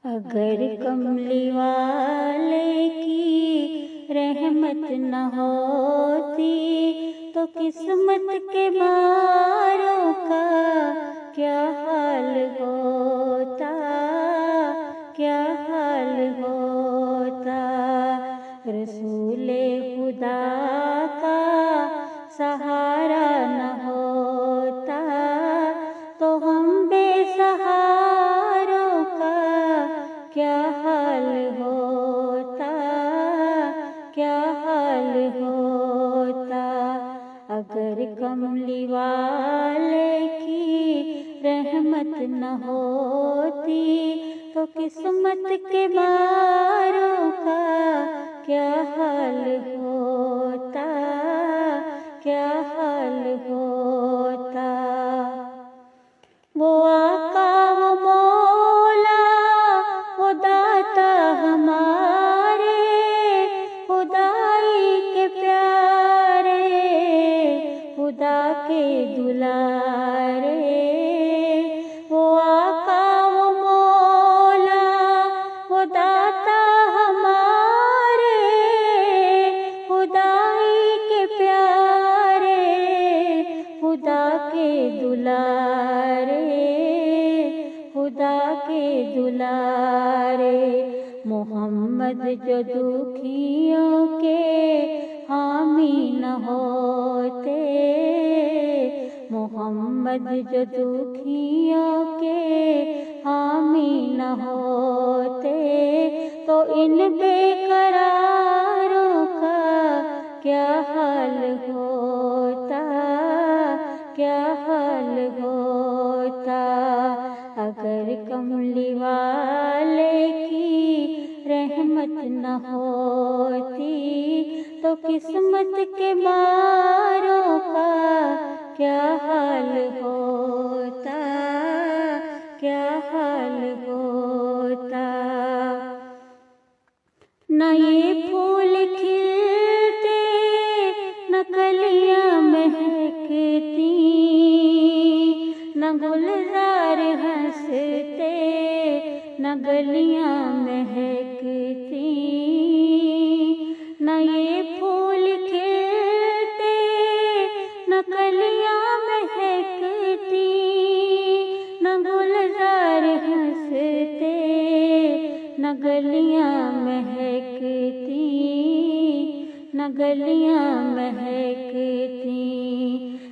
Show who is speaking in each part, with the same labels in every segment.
Speaker 1: اگر کملی والے کی رحمت نہ ہوتی تو قسمت کے ماروں کا کیا حال ہوتا، کیا حال ہوتا۔ رسول خدا کا سہارا نہ ہوتا تو ہم بے سہاروں کا کیا حال ہوتا، کیا حال ہوتا۔ اگر کملی والے کی رحمت نہ ہوتی تو قسمت کے ماروں کا کیا حال ہوتا، کیا حال ہوتا۔ وہ آقا وہ مولا وہ داتا ہمارے، خدائی کے پیارے، خدا کے دلارے۔ وہ آقا وہ مولا وہ داتا ہمارے، خدائی کے پیارے، خدا کے دلارے، خدا کے دلارے۔ محمد جو دکھیوں کے حامی نہ ہوتے، محمد جو دکھیوں کے حامی نہ ہوتے تو ان بے قراروں کا کیا حال ہوتا، کیا حال ہوتا۔ اگر کملی والے کی رحمت نہ ہوتی تو قسمت کے ماروں کا کیا حال ہوتا، کیا حال ہوتا۔ نہ یہ پھول کھلتے نہ کلیاں مہکتی، نہ گلزار ہنستے نہ گلیاں مہکتی۔ نہ یہ پھول کھلتے نہ کلیاں مہکتی، نہ گلزار ہنستے نہ گلیاں مہکتی، نہ گلیاں مہکتی۔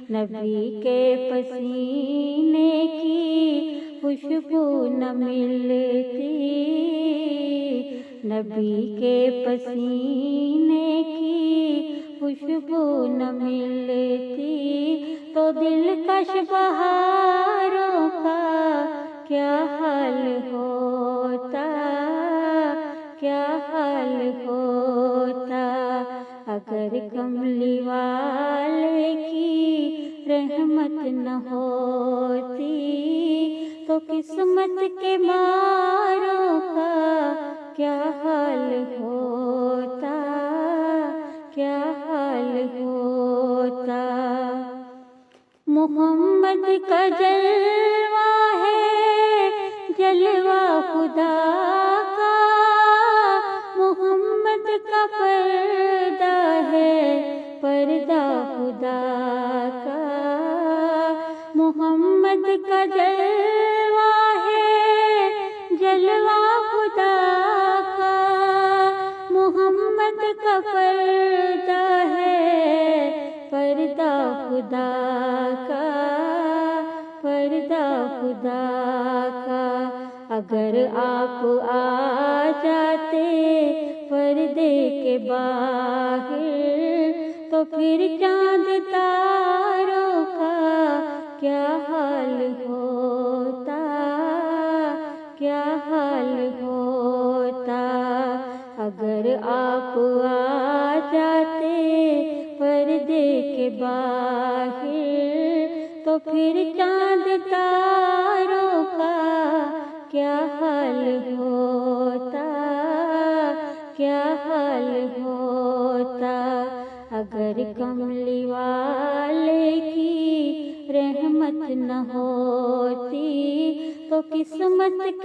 Speaker 1: نبی کے پسینے کی خوشبو نہ ملتی، نبی کے پسینے کی خوشبو نہ ملتی تو دلکش بہاروں کا کیا حال ہوتا، کیا حال ہوتا۔ اگر کملی والے کی رحمت نہ ہوتی تو قسمت کے ماروں کا کیا حال ہوتا، کیا حال ہوتا۔ محمد کا جلوہ ہے جلوہ خدا کا، محمد کا پردہ ہے پردہ خدا کا۔ محمد کا جلوہ ہے جلوہ خدا کا، محمد کا پردہ ہے پردہ خدا کا، پردہ خدا کا۔ اگر آپ آ جاتے پردے کے باہر تو پھر چاند تاروں کا کیا حال ہوتا، کیا حال ہوتا۔ اگر آپ آ جاتے پردے کے باہر تو پھر چاند تاروں کا کیا حال ہوتا، کیا حال ہوتا۔ اگر کملی والے کی رحمت نہ ہوتی تو قسمت کے